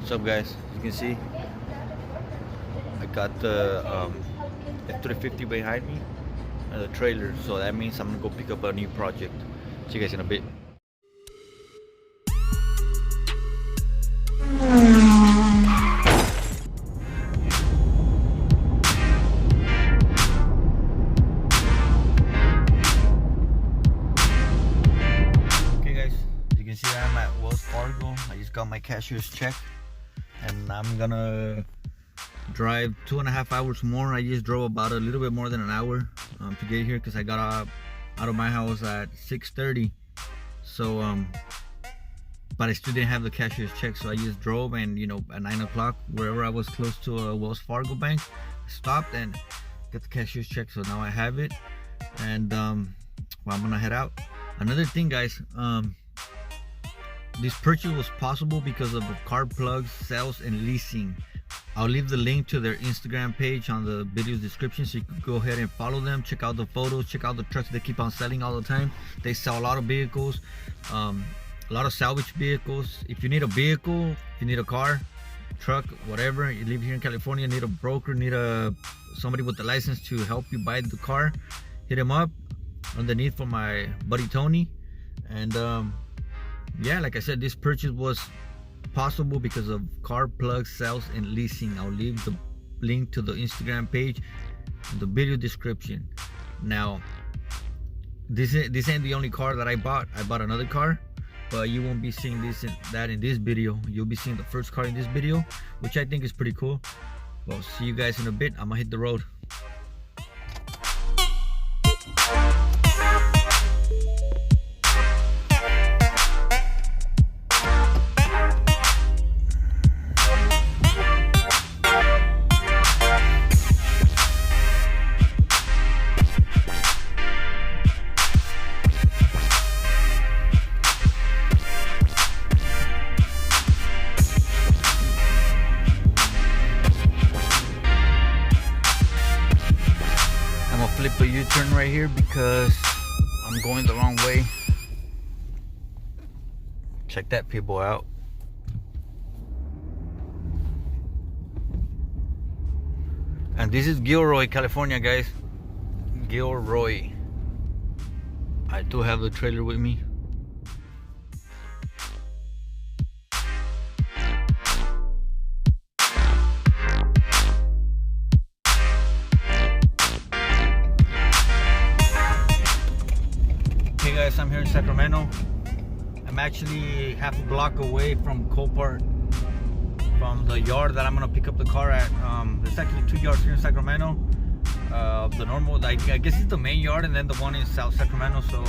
What's up, guys? As you can see, I got the F350 behind me and the trailer, so that means I'm gonna go pick up a new project. See you guys in a bit. Okay, guys, as you can see, I'm at Wells Fargo. I just got my cashier's check, and I'm gonna drive 2.5 hours more. I just drove about a little bit more than an hour to get here because I got out of my house at 6:30. So but I still didn't have the cashier's check, so I just drove, and at 9 o'clock, wherever I was close to a Wells Fargo bank, I stopped and got the cashier's check. So now I have it, and well, I'm gonna head out. Another thing, guys, this purchase was possible because of the car plugs, sales, and leasing. I'll leave the link to their Instagram page on the video's description, so you can go ahead and follow them, check out the photos, check out the trucks they keep on selling all the time. They sell a lot of vehicles, a lot of salvage vehicles. If you need a vehicle, if you need a car, truck, whatever, you live here in California, need a broker, need somebody with a license to help you buy the car, hit him up. Underneath for my buddy Tony. And yeah, like I said, this purchase was possible because of car plugs, sales, and leasing. I'll leave the link to the Instagram page in the video description. Now, this ain't the only car that I bought. I bought another car, but you won't be seeing that in this video. You'll be seeing the first car in this video, which I think is pretty cool. Well, see you guys in a bit. I'm gonna hit the road. Flip a U-turn right here because I'm going the wrong way. Check that people out. And this is Gilroy, California, guys. Gilroy. I do have the trailer with me. Guys, I'm here in Sacramento. I'm actually half a block away from Copart, from the yard that I'm gonna pick up the car at. There's actually 2 yards here in Sacramento. The normal, I guess it's the main yard, and then the one in South Sacramento. So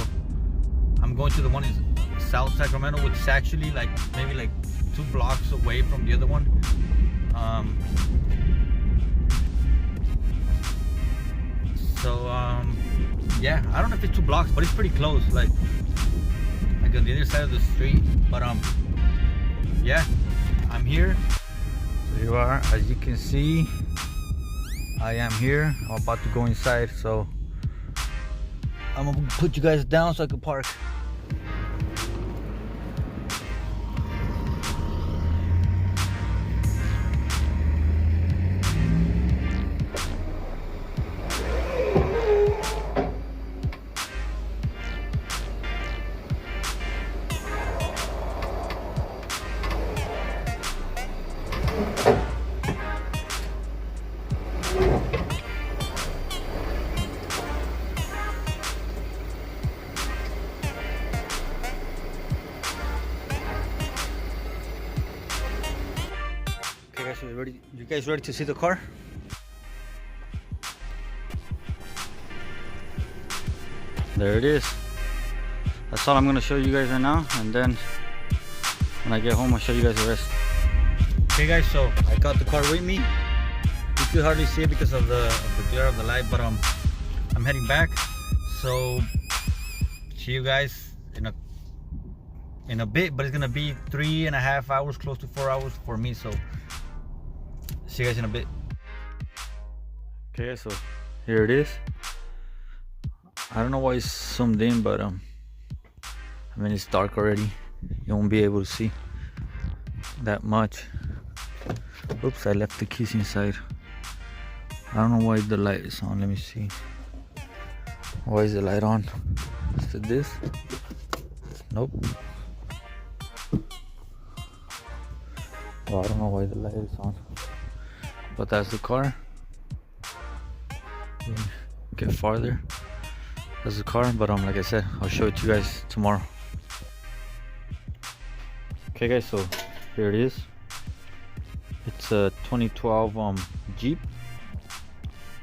I'm going to the one in South Sacramento, which is actually maybe 2 blocks away from the other one. Yeah, I don't know if it's 2 blocks, but it's pretty close, like on the other side of the street. But yeah, I'm here. So here are, as you can see, I am here. I'm about to go inside, so I'm gonna put you guys down so I can park. You guys ready to see the car? There it is. That's all I'm gonna show you guys right now, and then when I get home I'll show you guys the rest. Okay guys, so I got the car with me. You could hardly see it because of the glare of the light, but I'm heading back. So see you guys in a bit, but it's gonna be 3.5 hours, close to 4 hours for me. So see you guys in a bit. Okay, so here it is. I don't know why it's zoomed in, but I mean, it's dark already. You won't be able to see that much. Oops, I left the keys inside. I don't know why the light is on. Let me see. Why is the light on? Is it this? Nope. Well, I don't know why the light is on. But that's the car. Get farther. That's the car, but like I said, I'll show it to you guys tomorrow. Okay guys, so here it is. It's a 2012 Jeep,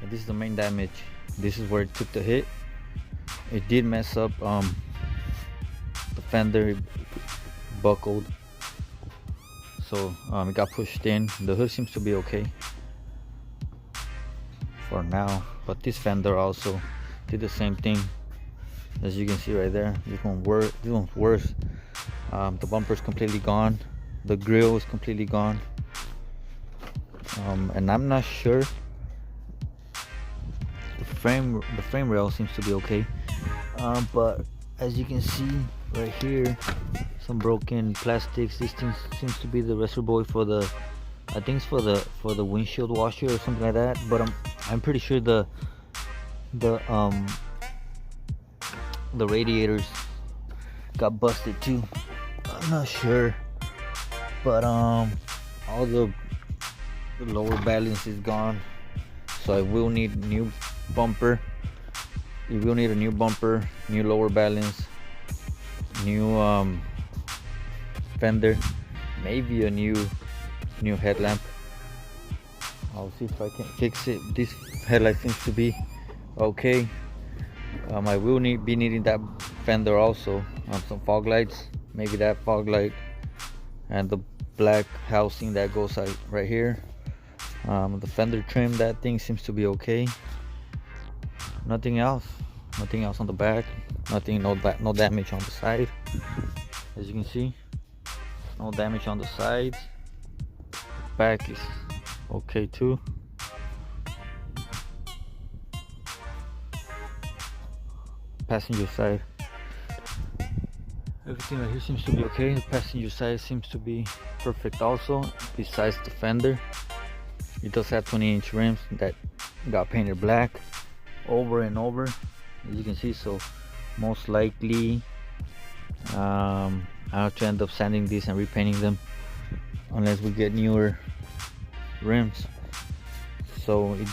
and this is the main damage. This is where it took the hit. It did mess up the fender, buckled, so it got pushed in. The hood seems to be okay for now, but this fender also did the same thing. As you can see right there, this one's worse. The bumper is completely gone, the grill is completely gone, and I'm not sure. The frame rail seems to be okay, but as you can see right here, some broken plastics. This thing seems to be the reservoir for the, I think it's for the windshield washer or something like that, but I'm pretty sure the radiators got busted too. I'm not sure, but all the lower balance is gone, so I will need new bumper. You will need a new bumper, new lower balance, new fender, maybe a new headlamp. I'll see if I can fix it. This headlight seems to be okay. I will be needing that fender also, some fog lights, maybe that fog light, and the black housing that goes right here. The fender trim, that thing seems to be okay. Nothing else on the back. No damage on the side. As you can see, no damage on the sides. Back is okay too. Passenger side, everything right here seems to be okay. The passenger side seems to be perfect also, besides the fender. It does have 20-inch rims that got painted black over and over, as you can see, so most likely I have to end up sanding these and repainting them unless we get newer rims. So it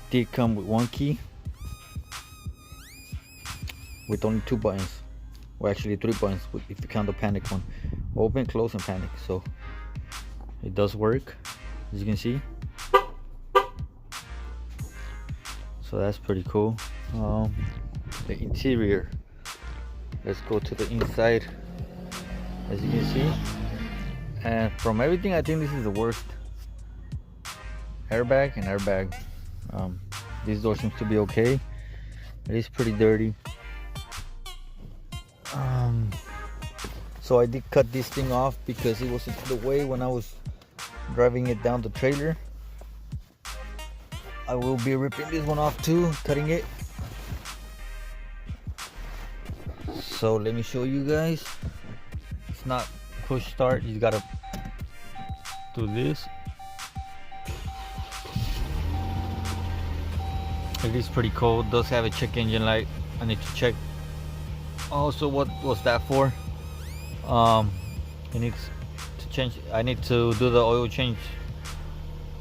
did come with one key with only 2 buttons, well actually 3 buttons if you count the panic one: open, close, and panic. So it does work, as you can see. So that's pretty cool. The interior, let's go to the inside. As you can see, and from everything, I think this is the worst. Airbag and airbag. This door seems to be okay. It is pretty dirty. So I did cut this thing off because it was into the way when I was driving it down the trailer. I will be ripping this one off too, cutting it. So let me show you guys. It's not push start, you gotta do this. It is pretty cold. Does have a check engine light. I need to check also what was that for. It needs to change. I need to do the oil change.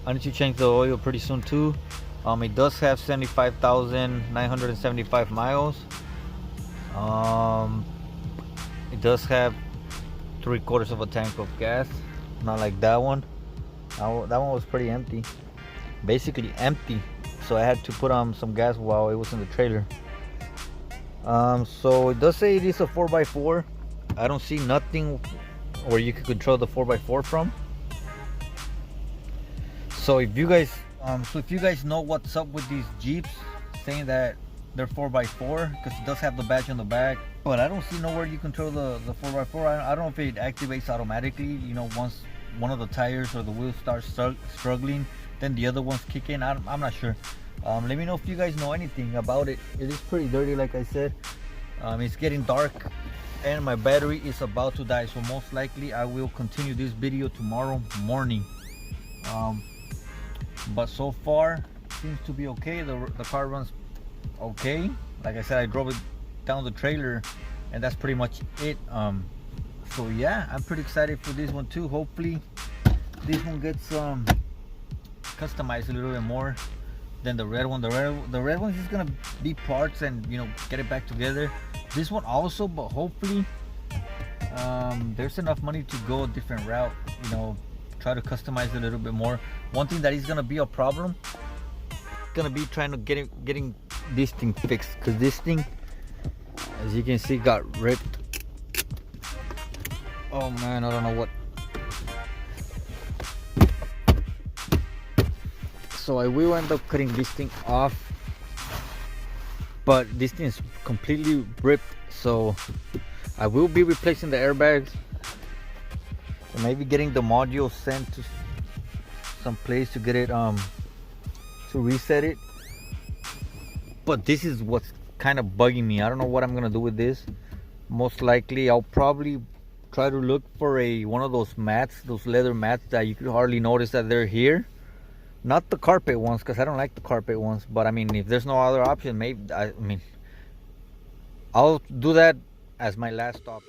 I need to change the oil pretty soon too. It does have 75,975 miles. It does have 3/4 of a tank of gas, not like that one. That one was pretty empty, basically empty, so I had to put on some gas while it was in the trailer. So it does say it is a 4x4. I don't see nothing where you can control the 4x4 from. So if you guys know what's up with these Jeeps saying that they're 4x4, because it does have the badge on the back, but I don't see nowhere you control the 4x4. I don't know if it activates automatically, you know, once one of the tires or the wheels starts struggling, then the other ones kick in. I'm not sure. Let me know if you guys know anything about it. It is pretty dirty, like I said. It's getting dark and my battery is about to die, so most likely I will continue this video tomorrow morning. But so far seems to be okay. The car runs okay. Like I said, I drove it down the trailer, and that's pretty much it. So yeah, I'm pretty excited for this one too. Hopefully this one gets customized a little bit more than the red one. The red one is just gonna be parts and, you know, get it back together. This one also, but hopefully there's enough money to go a different route, you know, try to customize it a little bit more. One thing that is gonna be a problem, gonna be trying to getting this thing fixed, because this thing, as you can see, got ripped. Oh man, I don't know what. So I will end up cutting this thing off, but this thing is completely ripped, so I will be replacing the airbags. So maybe getting the module sent to some place to get it to reset it. But this is what's kind of bugging me. I don't know what I'm gonna do with this. Most likely I'll probably try to look for one of those mats, those leather mats that you could hardly notice that they're here. Not the carpet ones, because I don't like the carpet ones, but I mean, if there's no other option, maybe I'll do that as my last stop.